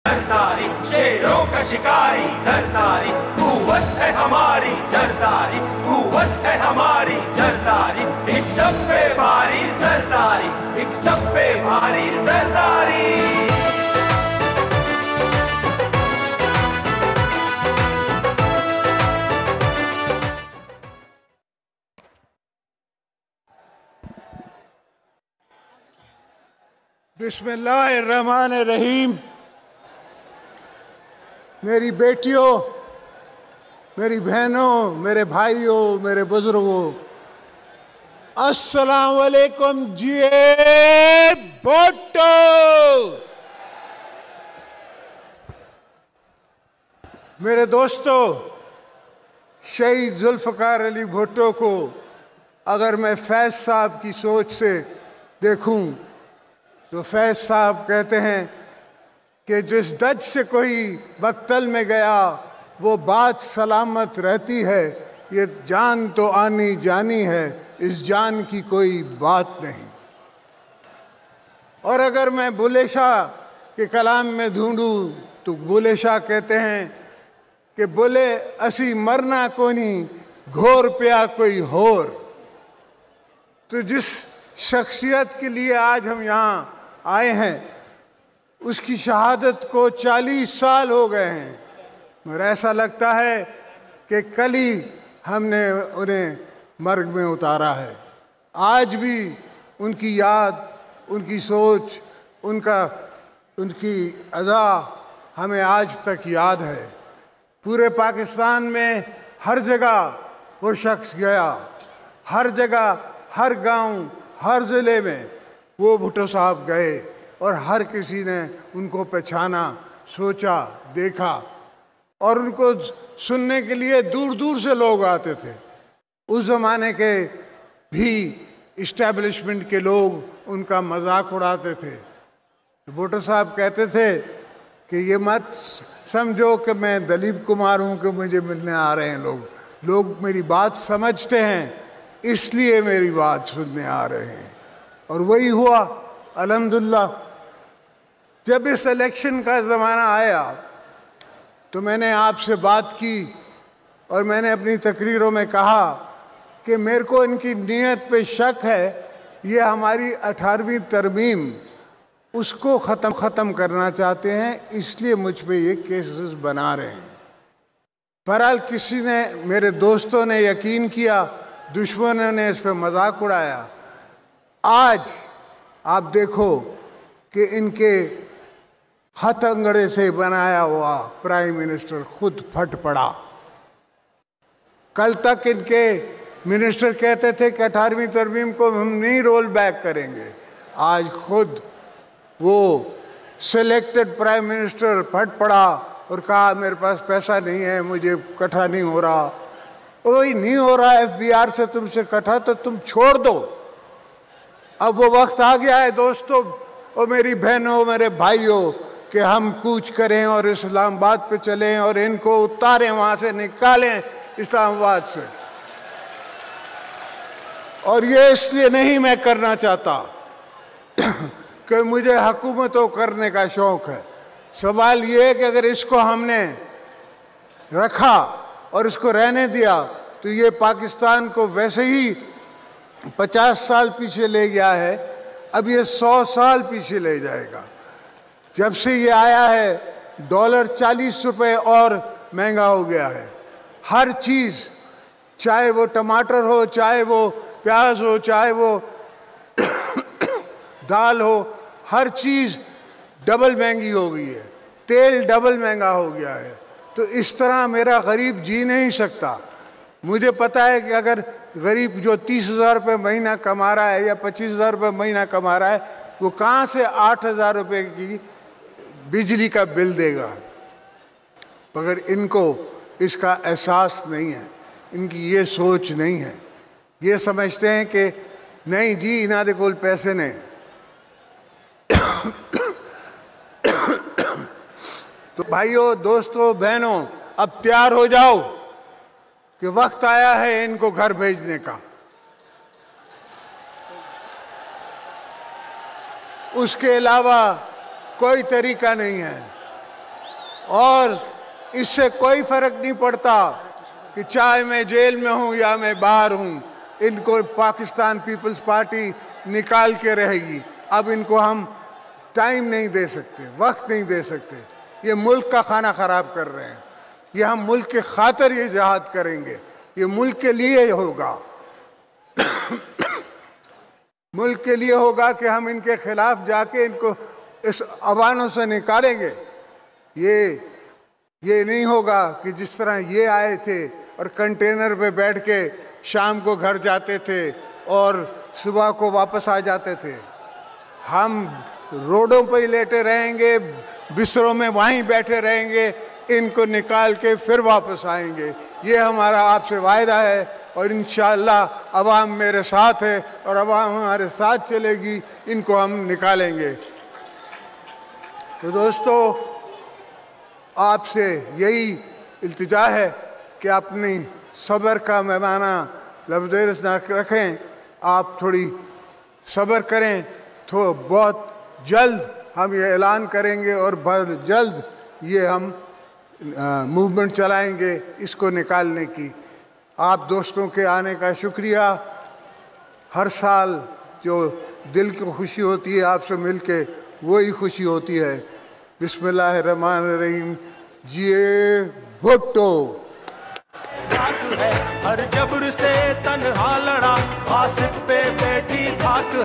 जरदारी शेरों का शिकारी, जरदारी कुव्वत है हमारी, जरदारी कुव्वत है हमारी, जरदारी एक सब पे भारी, जरदारी एक सब पे भारी, जरदारी। बिस्मिल्लाहिर्रहमानिर्रहीम। मेरी बेटियों, मेरी बहनों, मेरे भाइयों, मेरे बुजुर्गों, अस्सलाम वालेकुम जी। भुट्टो मेरे दोस्तों, शहीद जुल्फ़िकार अली भुट्टो को अगर मैं फैज़ साहब की सोच से देखूं तो फैज़ साहब कहते हैं कि जिस दज से कोई मक्तल में गया वो बात सलामत रहती है, ये जान तो आनी जानी है, इस जान की कोई बात नहीं। और अगर मैं बुल्ले शाह के कलाम में ढूंढूं तो बुल्ले शाह कहते हैं कि बोले असी मरना कोनी घोर पिया कोई होर। तो जिस शख्सियत के लिए आज हम यहाँ आए हैं उसकी शहादत को 40 साल हो गए हैं, मगर ऐसा लगता है कि कल ही हमने उन्हें मर्ग में उतारा है। आज भी उनकी याद, उनकी सोच, उनकी अदा हमें आज तक याद है। पूरे पाकिस्तान में हर जगह वो शख्स गया, हर जगह, हर गांव, हर ज़िले में वो भुट्टो साहब गए और हर किसी ने उनको पहचाना, सोचा, देखा और उनको सुनने के लिए दूर दूर से लोग आते थे। उस ज़माने के भी इस्टेब्लिशमेंट के लोग उनका मजाक उड़ाते थे। तो भुट्टो साहब कहते थे कि ये मत समझो कि मैं दलीप कुमार हूँ कि मुझे मिलने आ रहे हैं लोग मेरी बात समझते हैं इसलिए मेरी बात सुनने आ रहे हैं। और वही हुआ अल्हम्दुलिल्लाह। जब इस इलेक्शन का ज़माना आया तो मैंने आपसे बात की और मैंने अपनी तकरीरों में कहा कि मेरे को इनकी नीयत पे शक है, ये हमारी 18वीं तरमीम उसको ख़त्म करना चाहते हैं, इसलिए मुझ पे ये केसेस बना रहे हैं। बहरहाल किसी ने, मेरे दोस्तों ने यकीन किया, दुश्मनों ने इस पर मजाक उड़ाया। आज आप देखो कि इनके हथकंडे से बनाया हुआ प्राइम मिनिस्टर खुद फट पड़ा। कल तक इनके मिनिस्टर कहते थे कि 18वीं तरमीम को हम नहीं रोल बैक करेंगे, आज खुद वो सिलेक्टेड प्राइम मिनिस्टर फट पड़ा और कहा मेरे पास पैसा नहीं है, मुझे इकट्ठा नहीं हो रहा। वही नहीं हो रहा FBR से तुमसे इकट्ठा तो तुम छोड़ दो। अब वो वक्त आ गया है दोस्तों और मेरी बहनों, मेरे भाइयों, कि हम कूच करें और इस्लामाबाद पे चलें और इनको उतारें, वहाँ से निकालें इस्लामाबाद से। और ये इसलिए नहीं मैं करना चाहता कि मुझे हुकूमतों करने का शौक़ है। सवाल ये है कि अगर इसको हमने रखा और इसको रहने दिया तो ये पाकिस्तान को वैसे ही 50 साल पीछे ले गया है, अब ये 100 साल पीछे ले जाएगा। जब से ये आया है डॉलर 40 रुपये और महंगा हो गया है। हर चीज़, चाहे वो टमाटर हो, चाहे वो प्याज हो, चाहे वो दाल हो, हर चीज़ डबल महंगी हो गई है। तेल डबल महंगा हो गया है। तो इस तरह मेरा गरीब जी नहीं सकता। मुझे पता है कि अगर गरीब जो 30,000 रुपये महीना कमा रहा है या 25,000 रुपये महीना कमा रहा है, वो कहाँ से 8,000 रुपये की बिजली का बिल देगा। मगर इनको इसका एहसास नहीं है, इनकी ये सोच नहीं है। ये समझते हैं कि नहीं जी इन्हां दे कोल पैसे ने। तो भाइयों, दोस्तों, बहनों, अब तैयार हो जाओ कि वक्त आया है इनको घर भेजने का। उसके अलावा कोई तरीका नहीं है। और इससे कोई फर्क नहीं पड़ता कि चाहे मैं जेल में हूं या मैं बाहर हूं, इनको पाकिस्तान पीपल्स पार्टी निकाल के रहेगी। अब इनको हम टाइम नहीं दे सकते, वक्त नहीं दे सकते। ये मुल्क का खाना खराब कर रहे हैं। ये हम मुल्क के खातिर ये जिहाद करेंगे, ये मुल्क के लिए होगा। मुल्क के लिए होगा कि हम इनके खिलाफ जाके इनको इस अवानों से निकालेंगे। ये नहीं होगा कि जिस तरह ये आए थे और कंटेनर पे बैठ के शाम को घर जाते थे और सुबह को वापस आ जाते थे। हम रोडों पर ही लेटे रहेंगे, बिस्तरों में वहीं बैठे रहेंगे, इनको निकाल के फिर वापस आएंगे। ये हमारा आपसे वायदा है और इंशाअल्लाह अवाम मेरे साथ है और अवाम हमारे साथ चलेगी, इनको हम निकालेंगे। तो दोस्तों, आपसे यही इल्तिजा है कि अपनी सब्र का पैमाना लबरेज न रखें। आप थोड़ी सब्र करें, तो बहुत जल्द हम ये ऐलान करेंगे और बहुत जल्द ये हम मूवमेंट चलाएंगे इसको निकालने की। आप दोस्तों के आने का शुक्रिया। हर साल जो दिल को खुशी होती है आपसे मिलके, वही खुशी होती है। बिस्मिल्लाहिर्रहमानिर्रहीम। जिए भुट्टो। हर जबर से तन्हा लड़ा, आसिफ पे बैठी धाक